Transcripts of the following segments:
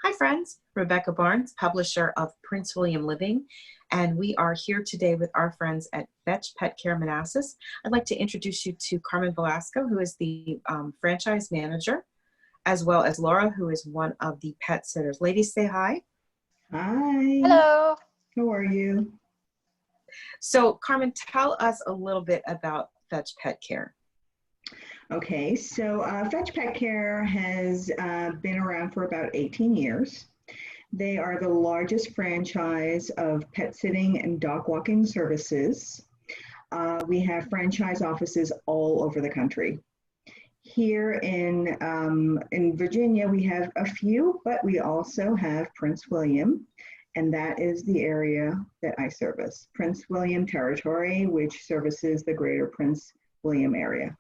Hi friends, Rebecca Barnes, publisher of Prince William Living, and we are here today with our friends at Fetch Pet Care Manassas. I'd like to introduce you to Carmen Velasco, who is the franchise manager, as well as Lara, who is one of the pet sitters. Ladies, say hi. Hi. Hello. How are you? So Carmen, tell us a little bit about Fetch Pet Care. Okay, so Fetch Pet Care has been around for about 18 years. They are the largest franchise of pet sitting and dog walking services. We have franchise offices all over the country. Here in Virginia, we have a few, but we also have Prince William, and that is the area that I service. Prince William Territory, which services the greater Prince William area.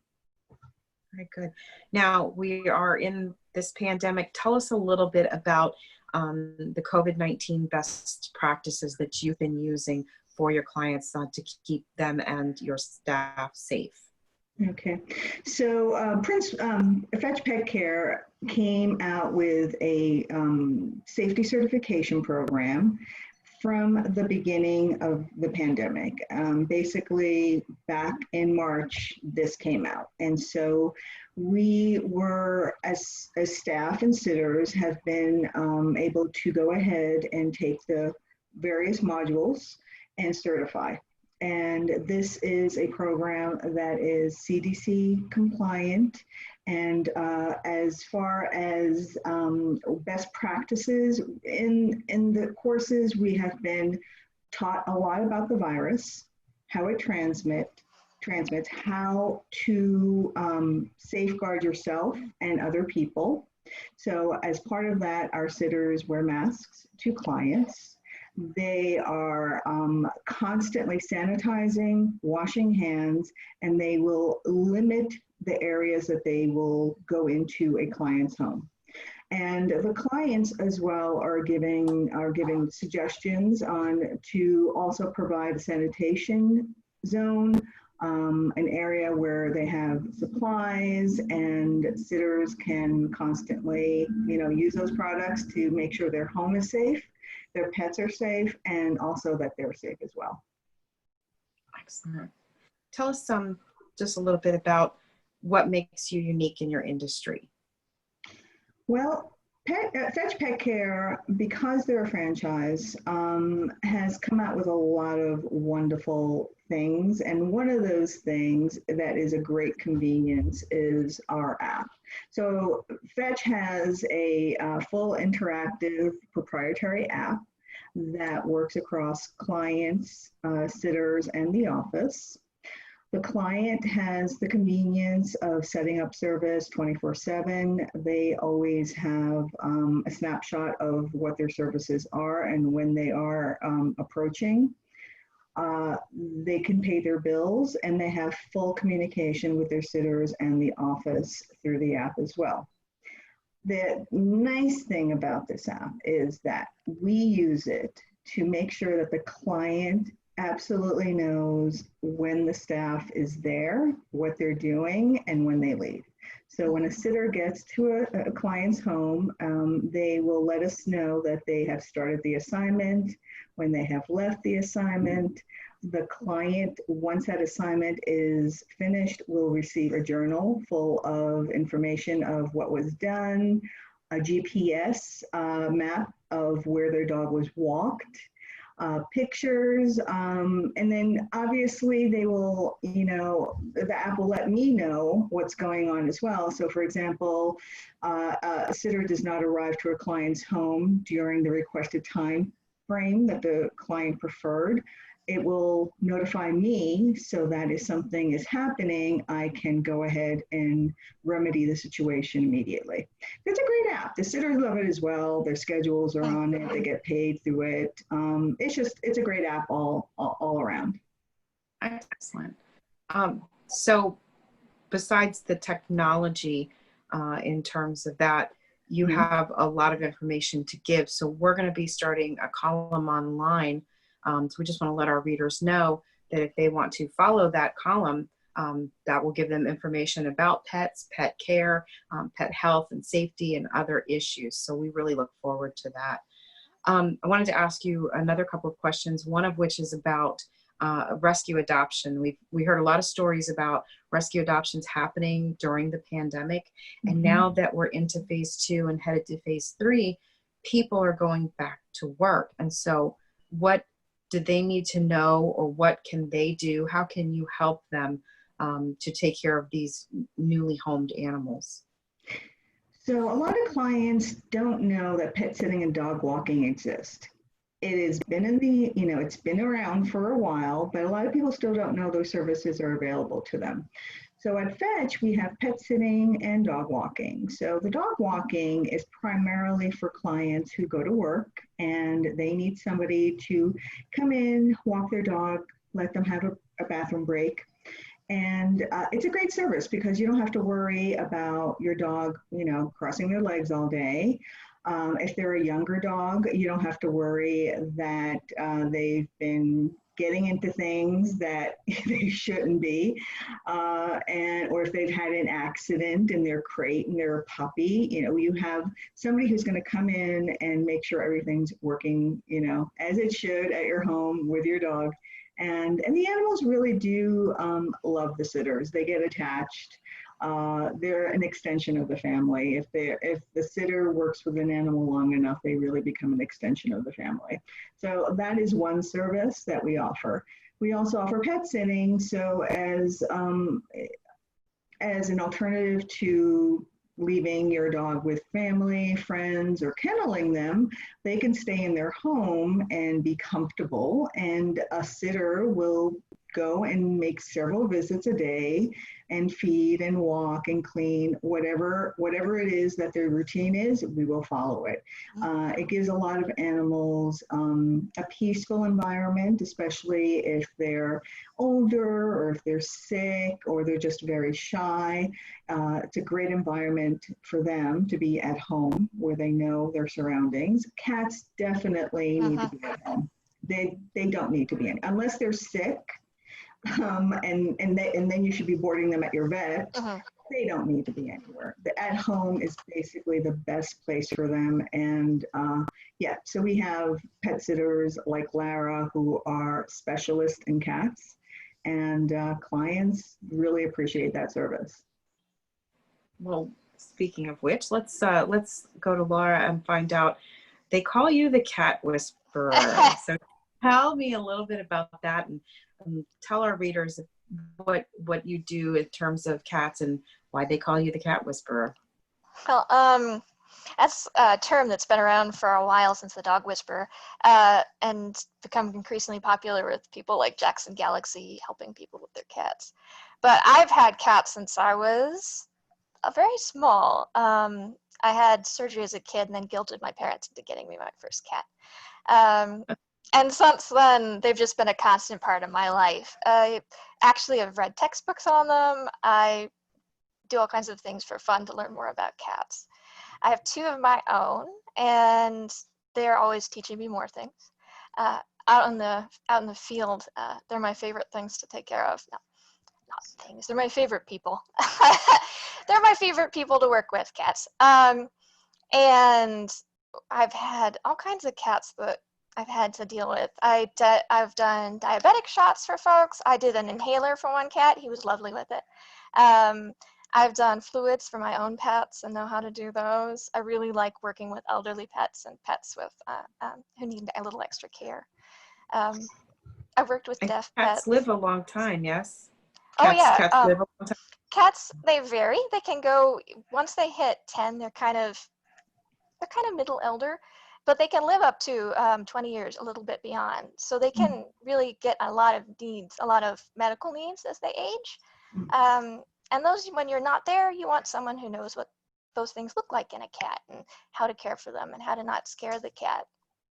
Very good. Now we are in this pandemic. Tell us a little bit about the COVID-19 best practices that you've been using for your clients to keep them and your staff safe. Okay, so Fetch Pet Care came out with a safety certification program from the beginning of the pandemic. Basically, back in March, this came out. And so we were, as staff and sitters, have been able to go ahead and take the various modules and certify. And this is a program that is CDC compliant. And as far as best practices in the courses, we have been taught a lot about the virus, how it transmits, how to safeguard yourself and other people. So as part of that, our sitters wear masks to clients. They are constantly sanitizing, washing hands, and they will limit the areas that they will go into a client's home. And the clients as well are giving suggestions on to also provide a sanitation zone, an area where they have supplies and sitters can constantly, use those products to make sure their home is safe, their pets are safe, and also that they're safe as well. Excellent. Tell us just a little bit about what makes you unique in your industry. Well, Fetch Pet Care, because they're a franchise, has come out with a lot of wonderful things. And one of those things that is a great convenience is our app. So Fetch has a full interactive proprietary app that works across clients, sitters, and the office. The client has the convenience of setting up service 24/7. They always have a snapshot of what their services are and when they are approaching. They can pay their bills, and they have full communication with their sitters and the office through the app as well. The nice thing about this app is that we use it to make sure that the client absolutely knows when the staff is there, what they're doing, and when they leave. So when a sitter gets to a client's home, they will let us know that they have started the assignment, when they have left the assignment. The client, once that assignment is finished, will receive a journal full of information of what was done, a GPS map of where their dog was walked, pictures, and then obviously they will, the app will let me know what's going on as well. So for example, a sitter does not arrive to a client's home during the requested time frame that the client preferred. It will notify me so that if something is happening, I can go ahead and remedy the situation immediately. It's a great app. The sitters love it as well. Their schedules are on it. They get paid through it. It's a great app all around. Excellent. So besides the technology, in terms of that, you have a lot of information to give. So we're going to be starting a column online. So we just want to let our readers know that if they want to follow that column, that will give them information about pets, pet care, pet health and safety, and other issues. So we really look forward to that. I wanted to ask you another couple of questions, one of which is about rescue adoption. We heard a lot of stories about rescue adoptions happening during the pandemic. And now that we're into phase 2 and headed to phase 3, people are going back to work. And so what do they need to know, or what can they do? How can you help them to take care of these newly homed animals? So a lot of clients don't know that pet sitting and dog walking exist. It has been it's been around for a while, but a lot of people still don't know those services are available to them. So at Fetch, we have pet sitting and dog walking. So the dog walking is primarily for clients who go to work and they need somebody to come in, walk their dog, let them have a bathroom break. And it's a great service because you don't have to worry about your dog, crossing their legs all day. If they're a younger dog, you don't have to worry that they've been getting into things that they shouldn't be, or if they've had an accident in their crate and they're a puppy. You have somebody who's going to come in and make sure everything's working, as it should at your home with your dog. And the animals really do love the sitters. They get attached. They're an extension of the family. If the sitter works with an animal long enough, they really become an extension of the family. So that is one service that we offer. We also offer pet sitting. So as an alternative to leaving your dog with family, friends, or kenneling them, they can stay in their home and be comfortable, and a sitter will go and make several visits a day and feed and walk and clean, whatever it is that their routine is, we will follow it. It gives a lot of animals a peaceful environment, especially if they're older or if they're sick or they're just very shy. It's a great environment for them to be at home where they know their surroundings. Cats definitely need to be at home. They don't need to be in, unless they're sick. And then you should be boarding them at your vet. They don't need to be anywhere. The at home is basically the best place for them. And so we have pet sitters like Lara who are specialists in cats, and clients really appreciate that service. Well, speaking of which, let's go to Lara and find out. They call you the cat whisperer. So tell me a little bit about that, and tell our readers what you do in terms of cats and why they call you the cat whisperer. Well, that's a term that's been around for a while, since the dog whisperer, and become increasingly popular with people like Jackson Galaxy helping people with their cats. But I've had cats since I was very small. I had surgery as a kid and then guilted my parents into getting me my first cat. And since then, they've just been a constant part of my life. I actually have read textbooks on them. I do all kinds of things for fun to learn more about cats. I have 2 of my own, and they're always teaching me more things. Out in the field, they're my favorite things to take care of. No, not things. They're my favorite people. They're my favorite people to work with, cats. And I've had all kinds of cats that I've had to deal with. I've done diabetic shots for folks. I did an inhaler for one cat. He was lovely with it. I've done fluids for my own pets and know how to do those. I really like working with elderly pets and pets with who need a little extra care. I've worked with deaf Cats pets. live a long time, yes? Cats live a long time. Cats, they vary. They can go, once they hit 10, they're kind of middle elder, but they can live up to 20 years, a little bit beyond. So they can really get a lot of needs, a lot of medical needs as they age. And those, when you're not there, you want someone who knows what those things look like in a cat and how to care for them and how to not scare the cat.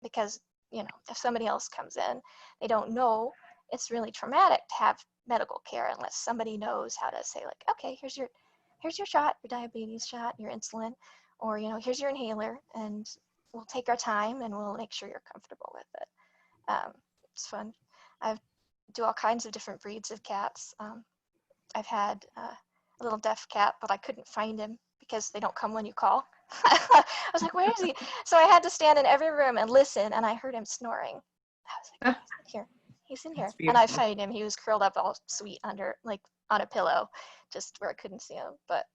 Because, if somebody else comes in, they don't know, it's really traumatic to have medical care unless somebody knows how to say, like, okay, here's your shot, your diabetes shot, your insulin, or, here's your inhaler, and we'll take our time and we'll make sure you're comfortable with it. It's fun. I do all kinds of different breeds of cats. I've had a little deaf cat, but I couldn't find him because they don't come when you call. I was like, where is he? So I had to stand in every room and listen, and I heard him snoring. I was like, oh, he's in here. He's in here. And I found him. He was curled up all sweet under, like, on a pillow, just where I couldn't see him. But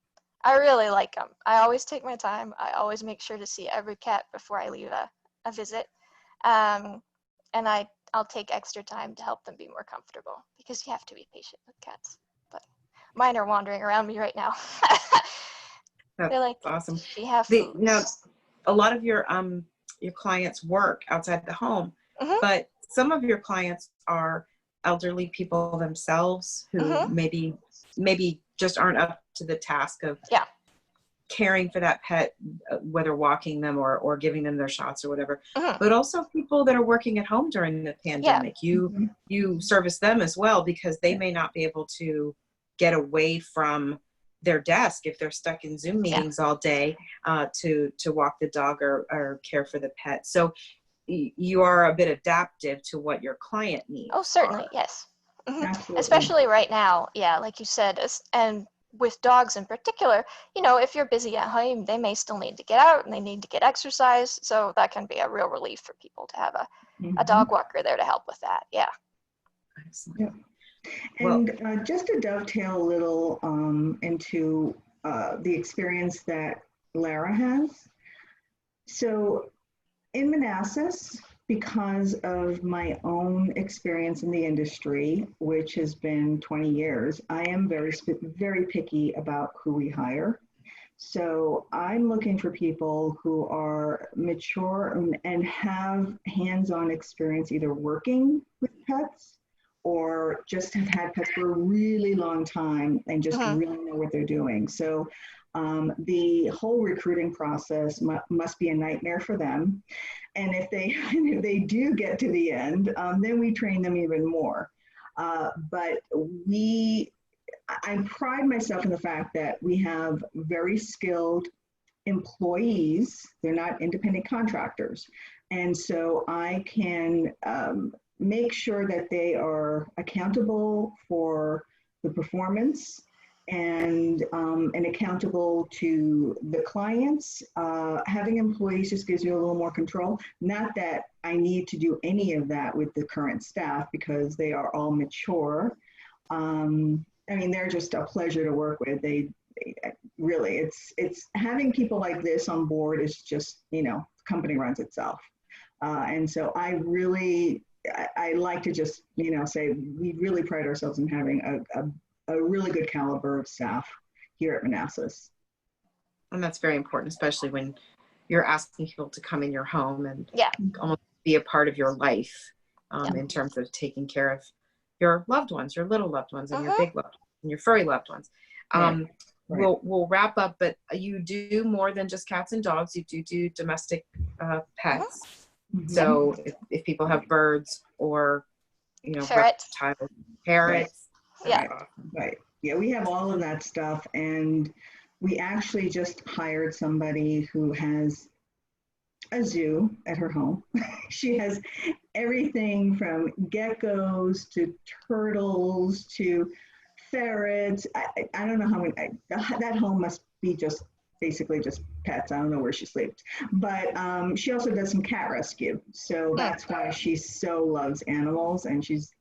I really like them. I always take my time. I always make sure to see every cat before I leave a visit. And I'll take extra time to help them be more comfortable because you have to be patient with cats. But mine are wandering around me right now. They're like, awesome. She have food. Now, a lot of your clients work outside the home, but some of your clients are elderly people themselves who maybe just aren't up to the task of caring for that pet, whether walking them or giving them their shots or whatever, but also people that are working at home during the pandemic. You service them as well because they may not be able to get away from their desk if they're stuck in Zoom meetings all day to walk the dog or care for the pet. So you are a bit adaptive to what your client needs. Oh, certainly, yes. Especially right now, like you said, and with dogs in particular, if you're busy at home, they may still need to get out and they need to get exercise. So that can be a real relief for people to have a dog walker there to help with that. Yeah. Excellent. And just to dovetail a little into the experience that Lara has. So in Manassas, because of my own experience in the industry, which has been 20 years, I am very picky about who we hire. So I'm looking for people who are mature and have hands-on experience either working with pets or just have had pets for a really long time and just really know what they're doing. So the whole recruiting process must be a nightmare for them. And if they do get to the end, then we train them even more. But I pride myself in the fact that we have very skilled employees. They're not independent contractors. And so I can make sure that they are accountable for the performance and accountable to the clients. Having employees just gives you a little more control. Not that I need to do any of that with the current staff because they are all mature. I mean, they're just a pleasure to work with. They really, it's having people like this on board is just, the company runs itself. And so I like to just, say we really pride ourselves in having a really good caliber of staff here at Manassas. And that's very important, especially when you're asking people to come in your home and almost be a part of your life in terms of taking care of your loved ones, your little loved ones, and your big loved ones, and your furry loved ones. Right. We'll wrap up, but you do more than just cats and dogs. You do domestic pets. So if people have birds or reptiles, parrots. Right. Yeah, we have all of that stuff, and we actually just hired somebody who has a zoo at her home. She has everything from geckos to turtles to ferrets. I don't know how many. That home must be just basically just pets. I don't know where she sleeps, but she also does some cat rescue. So that's why she so loves animals, and she's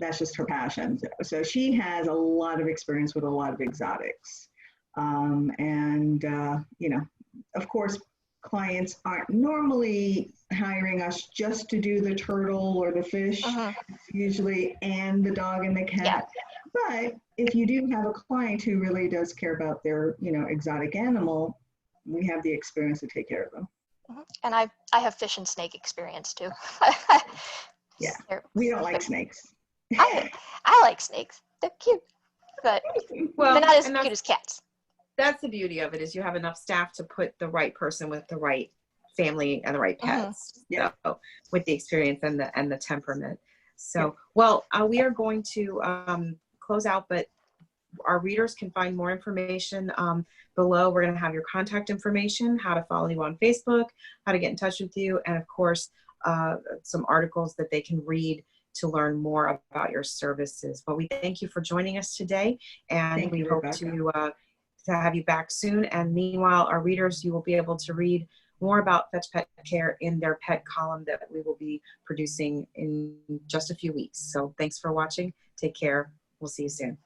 that's just her passion. So she has a lot of experience with a lot of exotics. Of course, clients aren't normally hiring us just to do the turtle or the fish, usually, and the dog and the cat. But if you do have a client who really does care about their, exotic animal, we have the experience to take care of them. And I have fish and snake experience too. We don't like snakes. I like snakes. They're cute, but they're not as cute as cats. That's the beauty of it, is you have enough staff to put the right person with the right family and the right pets. So, with the experience and the temperament. So, we are going to close out, but our readers can find more information below. We're going to have your contact information, how to follow you on Facebook, how to get in touch with you, and of course, some articles that they can read to learn more about your services. But we thank you for joining us today, and Thank we you, hope Rebecca. to have you back soon. And meanwhile, our readers, you will be able to read more about Fetch Pet Care in their pet column that we will be producing in just a few weeks. So thanks for watching. Take care. We'll see you soon.